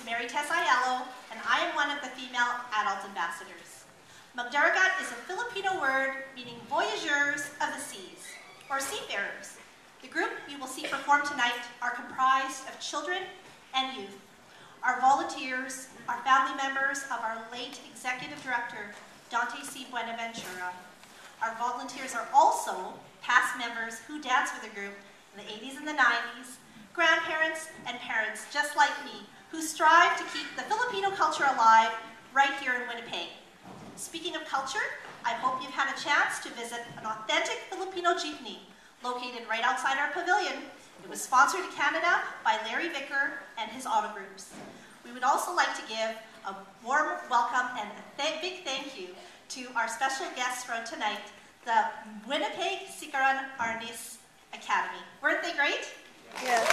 and I am one of the female adult ambassadors. Magdaragat is a Filipino word meaning voyageurs of the seas, or seafarers. The group you will see perform tonight are comprised of children and youth. Our volunteers are family members of our late Executive Director, Dante C. Buenaventura. Our volunteers are also past members who danced with the group in the 80s and the 90s, grandparents and parents just like me, who strive to keep the Filipino culture alive right here in Winnipeg. Speaking of culture, I hope you've had a chance to visit an authentic Filipino jeepney located right outside our pavilion. It was sponsored in Canada by Larry Vicker and his auto groups. We would also like to give a warm welcome and a big thank you to our special guests from tonight, the Winnipeg Sikaran Arnis Academy. Weren't they great? Yes.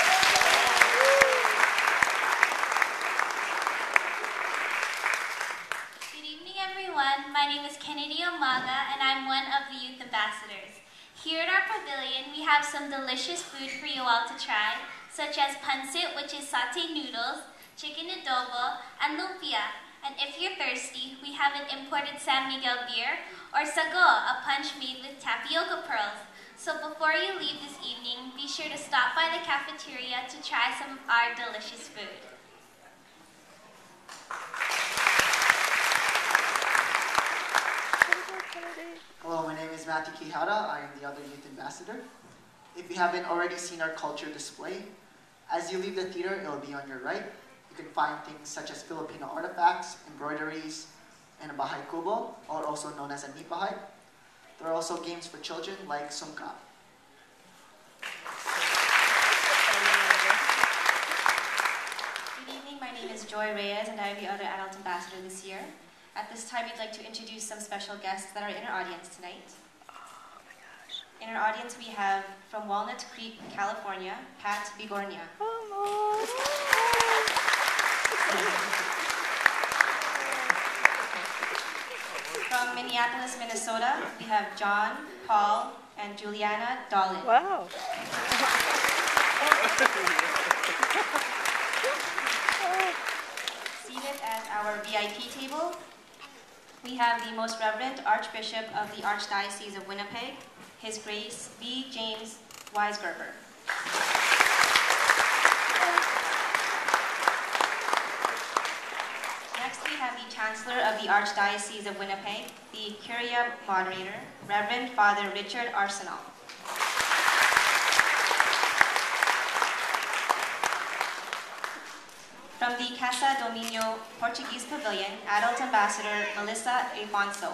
Good evening, everyone. My name is Kennedy Omaga, and I'm one of the youth ambassadors. Here at our pavilion, we have some delicious food for you all to try, such as pancit, which is sauteed noodles, chicken adobo, and lumpia. And if you're thirsty, we have an imported San Miguel beer, or sago, a punch made with tapioca pearls. So before you leave this evening, be sure to stop by the cafeteria to try some of our delicious food. Hello, my name is Matthew Quijada. I am the other youth ambassador. If you haven't already seen our culture display, as you leave the theater, it will be on your right. You can find things such as Filipino artifacts, embroideries, and a bahay kubo, or also known as a nipahay. There are also games for children like sumka. Good evening, my name is Joy Reyes, and I am the other adult ambassador this year. At this time, we'd like to introduce some special guests that are in our audience tonight. In our audience, we have from Walnut Creek, California, Pat Bigornia. From Minneapolis, Minnesota, we have John, Paul, and Juliana Dolan. Wow. Seated at our VIP table, we have the Most Reverend Archbishop of the Archdiocese of Winnipeg, His Grace V. James Weisgerber. Next, we have the Chancellor of the Archdiocese of Winnipeg, the Curia Moderator, Reverend Father Richard Arsenal. From the Casa Dominio Portuguese Pavilion, Adult Ambassador Melissa Afonso.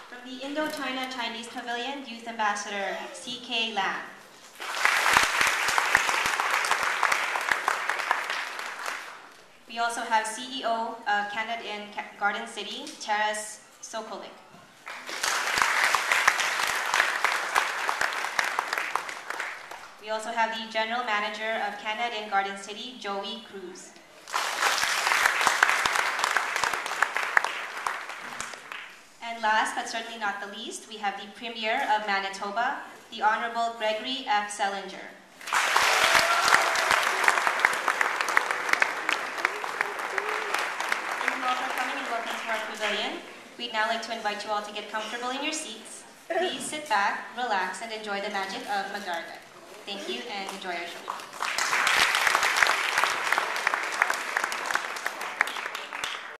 From the Indochina Chinese Pavilion, Youth Ambassador C.K. Lam. We also have CEO of Canada in Garden City, Taras Sokolik. We also have the General Manager of Canada in Garden City, Joey Cruz. And last but certainly not the least, we have the Premier of Manitoba, the Honorable Gregory F. Selinger. Thank you all for coming and welcome to our pavilion. We'd now like to invite you all to get comfortable in your seats. Please sit back, relax, and enjoy the magic of Magdaragat. Thank you and enjoy our show.